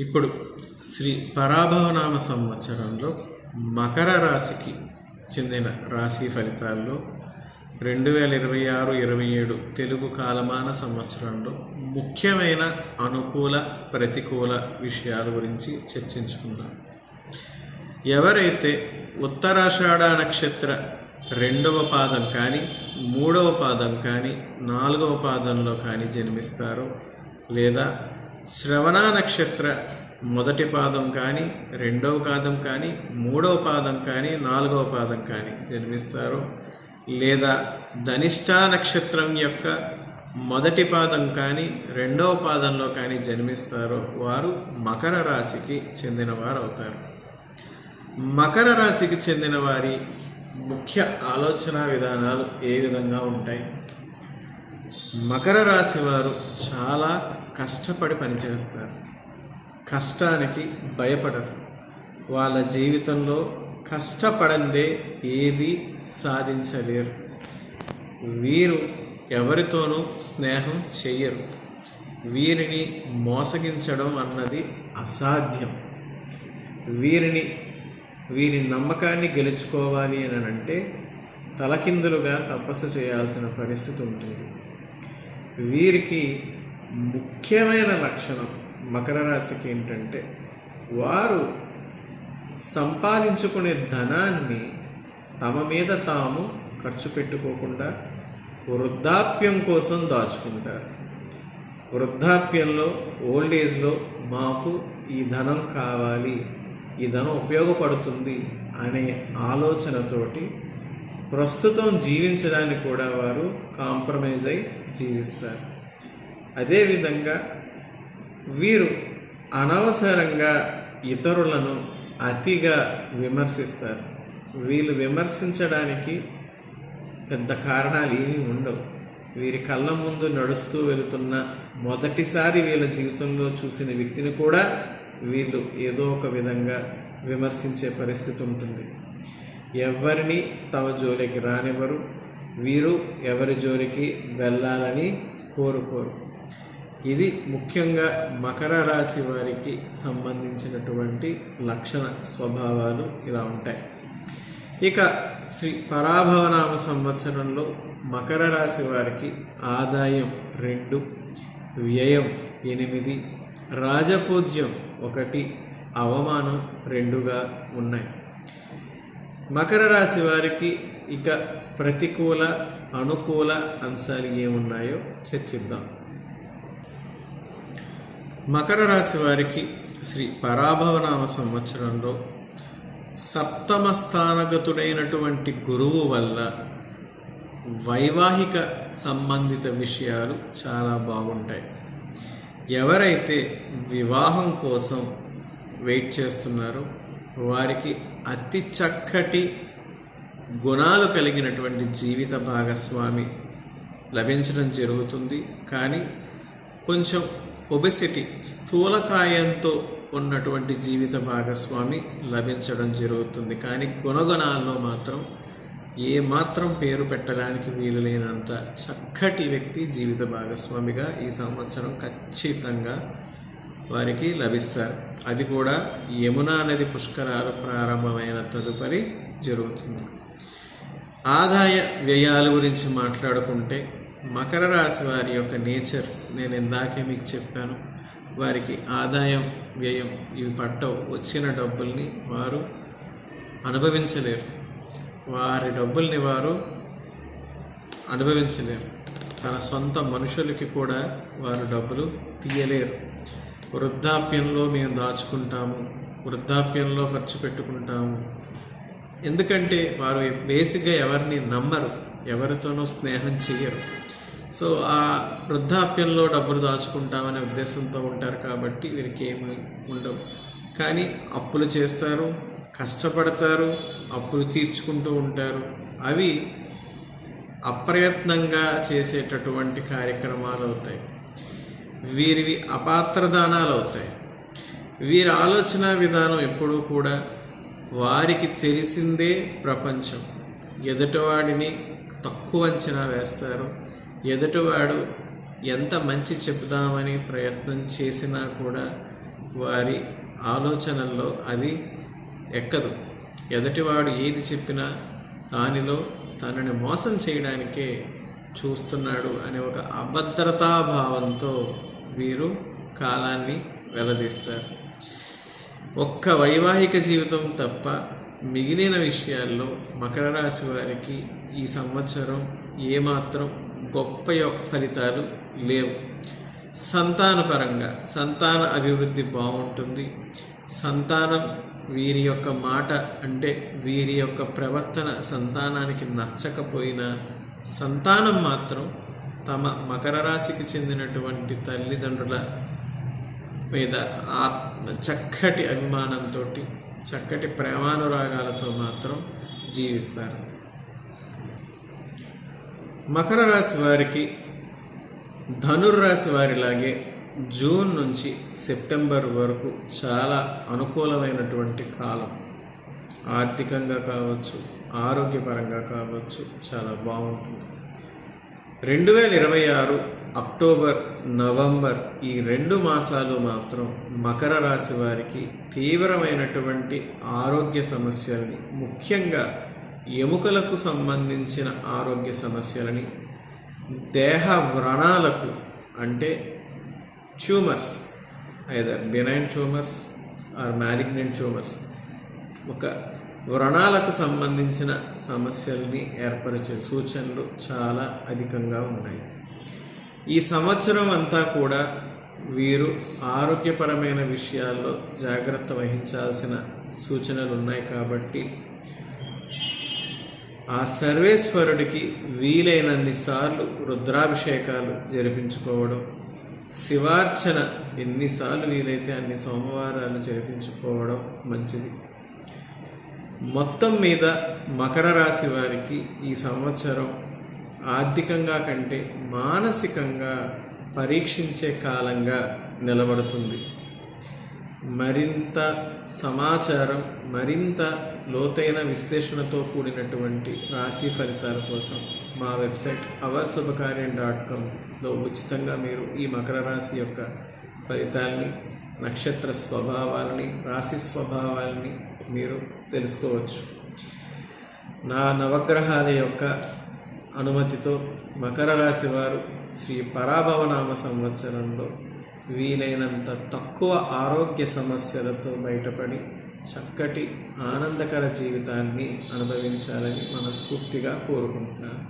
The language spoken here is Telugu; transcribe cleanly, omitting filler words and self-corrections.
ఇప్పుడు శ్రీ పరాభవనామ సంవత్సరంలో మకర రాశికి చెందిన రాశి ఫలితాల్లో 2026-27 తెలుగు కాలమాన సంవత్సరంలో ముఖ్యమైన అనుకూల ప్రతికూల విషయాల గురించి చర్చించుకుందాం. ఎవరైతే ఉత్తరాషాఢ నక్షత్ర 2వ పాదం కానీ 3వ పాదం కానీ 4వ పాదంలో కానీ జన్మిస్తారో, లేదా శ్రవణ నక్షత్ర 1వ పాదం కానీ 2వ పాదం కానీ 3వ పాదం కానీ 4వ పాదం కానీ జన్మిస్తారో, లేదా ధనిష్ఠా నక్షత్రం యొక్క 1వ పాదం కానీ 2వ పాదంలో కానీ జన్మిస్తారో వారు మకర రాశికి చెందినవారు అవుతారు. మకర రాశికి చెందిన వారి ముఖ్య ఆలోచన విధానాలు ఏ విధంగా ఉంటాయి? మకర రాశి వారు చాలా కష్టపడి పనిచేస్తారు, కష్టానికి భయపడరు. వాళ్ళ జీవితంలో కష్టపడందే ఏది సాధించలేరు. వీరు ఎవరితోనూ స్నేహం చెయ్యరు. వీరిని మోసగించడం అన్నది అసాధ్యం. వీరి నమ్మకాన్ని గెలుచుకోవాలి అని అంటే తలకిందులుగా తపస్సు చేయాల్సిన పరిస్థితి ఉంటుంది. వీరికి ముఖ్యమైన లక్షణం మకర రాశికి ఏంటంటే, వారు సంపాదించుకునే ధనాన్ని తమ మీద తాము ఖర్చు పెట్టుకోకుండా వృద్ధాప్యం కోసం దాచుకుంటారు. వృద్ధాప్యంలో, ఓల్డ్ ఏజ్లో మాకు ఈ ధనం కావాలి, ఈ ధనం ఉపయోగపడుతుంది అనే ఆలోచనతోటి ప్రస్తుతం జీవించడానికి కూడా వారు కాంప్రమైజ్ అయి జీవిస్తారు. అదేవిధంగా వీరు అనవసరంగా ఇతరులను అతిగా విమర్శిస్తారు. వీళ్ళు విమర్శించడానికి పెద్ద కారణాలు ఏమీ ఉండవు. వీరి కళ్ళ ముందు నడుస్తూ వెళుతున్న మొదటిసారి వీళ్ళ జీవితంలో చూసిన వ్యక్తిని కూడా వీళ్ళు ఏదో ఒక విధంగా విమర్శించే పరిస్థితి ఉంటుంది. ఎవరిని తమ జోలికి రానివ్వరు. వీరు ఎవరి జోలికి వెళ్ళాలని కోరుకోరు. ఇది ముఖ్యంగా మకర రాశి వారికి సంబంధించినటువంటి లక్షణ స్వభావాలు ఇలా ఉంటాయి. ఇక శ్రీ పరాభవనామ సంవత్సరంలో మకర రాశి వారికి ఆదాయం 2, వ్యయం 8, రాజపూజ్యం 1, అవమానం 2గా ఉన్నాయి. మకర రాశి వారికి ఇక ప్రతికూల అనుకూల అంశాలు ఏమున్నాయో చర్చిద్దాం. మకర రాశి వారికి శ్రీ పరాభవనామ సంవత్సరంలో 7వ స్థానగతుడైనటువంటి గురువు వల్ల వైవాహిక సంబంధిత విషయాలు చాలా బాగుంటాయి. ఎవరైతే వివాహం కోసం వెయిట్ చేస్తున్నారో వారికి అతి చక్కటి గుణాలు కలిగినటువంటి జీవిత భాగస్వామి లభించడం జరుగుతుంది. కానీ కొంచెం ఒబెసిటీ, స్థూలకాయంతో ఉన్నటువంటి జీవిత భాగస్వామి లభించడం జరుగుతుంది. కానీ గుణగుణాల్లో మాత్రం ఏమాత్రం పేరు పెట్టడానికి వీలు లేనంత చక్కటి వ్యక్తి జీవిత భాగస్వామిగా ఈ సంవత్సరం ఖచ్చితంగా వారికి లభిస్తారు. అది కూడా యమునా నది పుష్కరాలు ప్రారంభమైన తదుపరి జరుగుతుంది. ఆదాయ వ్యయాల గురించి మాట్లాడుకుంటే మకర రాశి వారి యొక్క నేచర్ నేను ఇందాకే మీకు చెప్పాను. వారికి ఆదాయం వ్యయం ఇవి పట్టవు. వచ్చిన డబ్బుల్ని వారు అనుభవించలేరు. వారి డబ్బుల్ని వారు అనుభవించలేరు. తన సొంత మనుషులకి కూడా వారు డబ్బులు తీయలేరు. వృద్ధాప్యంలో మేము దాచుకుంటాము, వృద్ధాప్యంలో ఖర్చు పెట్టుకుంటాము. ఎందుకంటే వారు బేసిక్గా ఎవరిని నమ్మరు, ఎవరితోనూ స్నేహం చేయరు. సో ఆ వృద్ధాప్యంలో డబ్బులు దాచుకుంటామనే ఉద్దేశంతో ఉంటారు. కాబట్టి వీరికి ఏమి ఉండవు. కానీ అప్పులు చేస్తారు, కష్టపడతారు, అప్పులు తీర్చుకుంటూ ఉంటారు. అవి అప్రయత్నంగా చేసేటటువంటి కార్యక్రమాలు అవుతాయి. వీరివి అపాత్రదానాలు అవుతాయి. వీరి ఆలోచన విధానం ఎప్పుడూ కూడా వారికి తెలిసిందే ప్రపంచం. ఎదుటివాడిని తక్కువ అంచనా వేస్తారు. ఎదుటివాడు ఎంత మంచి చెబుదామని ప్రయత్నం చేసినా కూడా వారి ఆలోచనల్లో అది ఎక్కదు. ఎదటివాడు ఏది చెప్పినా దానిలో తనని మోసం చేయడానికే చూస్తున్నాడు అనే ఒక అభద్రతాభావంతో వీరు కాలాన్ని వెల్లదీస్తారు. ఒక్క వైవాహిక జీవితం తప్ప మిగిలిన విషయాల్లో మకర రాశి వారికి ఈ సంవత్సరం ఏమాత్రం గొప్ప ఫలితాలు లేవు. సంతానపరంగా సంతాన అభివృద్ధి బాగుంటుంది. సంతానం వీరి యొక్క మాట అంటే వీరి యొక్క ప్రవర్తన సంతానానికి నచ్చకపోయినా సంతానం మాత్రం తమ మకర రాశికి చెందినటువంటి తల్లిదండ్రుల మీద చక్కటి అభిమానంతో చక్కటి ప్రేమానురాగాలతో మాత్రం జీవిస్తారు. మకర రాశి వారికి ధనుర్రాశి వారిలాగే జూన్ నుంచి సెప్టెంబర్ వరకు చాలా అనుకూలమైనటువంటి కాలం. ఆర్థికంగా కావచ్చు, ఆరోగ్యపరంగా కావచ్చు, చాలా బాగుంటుంది. 2026 అక్టోబర్, నవంబర్ ఈ 2 మాసాలు మాత్రం మకర రాశి వారికి తీవ్రమైనటువంటి ఆరోగ్య సమస్యలని, ముఖ్యంగా ఎముకలకు సంబంధించిన ఆరోగ్య సమస్యలని, దేహ వ్రణాలకు అంటే tumours, either benign tumours or malignant tumours, ఒక వ్రణాలకు సంబంధించిన సమస్యల్ని ఏర్పరిచే సూచనలు చాలా అధికంగా ఉన్నాయి. ఈ సంవత్సరం అంతా కూడా వీరు ఆరోగ్యపరమైన విషయాల్లో జాగ్రత్త వహించాల్సిన సూచనలు ఉన్నాయి. కాబట్టి ఆ సర్వేశ్వరుడికి వీలైనన్ని సార్లు రుద్రాభిషేకాలు జరిపించుకోవడం, శివార్చన ఎన్నిసార్లు వీలైతే అన్ని సోమవారాలు జరిపించుకోవడం మంచిది. మొత్తం మీద మకర రాశి వారికి ఈ సంవత్సరం ఆర్థికంగా కంటే మానసికంగా పరీక్షించే కాలంగా నిలబడుతుంది. మరింత సమాచారం, మరింత లోతైన విశ్లేషణతో రాశి ఫలితాల కోసం మా వెబ్సైట్ ourshubhakaryan.comలో ఉచితంగా మీరు ఈ మకర రాశి యొక్క ఫలితాలని, నక్షత్ర స్వభావాలని, రాశి స్వభావాలని మీరు తెలుసుకోవచ్చు. నా నవగ్రహాల యొక్క అనుమతితో మకర రాశి వారు శ్రీ పరాభవనామ సంవత్సరంలో వీలైనంత తక్కువ ఆరోగ్య సమస్యలతో బయటపడి చక్కటి ఆనందకర జీవితాన్ని అనుభవించాలని మనస్ఫూర్తిగా కోరుకుంటున్నాను.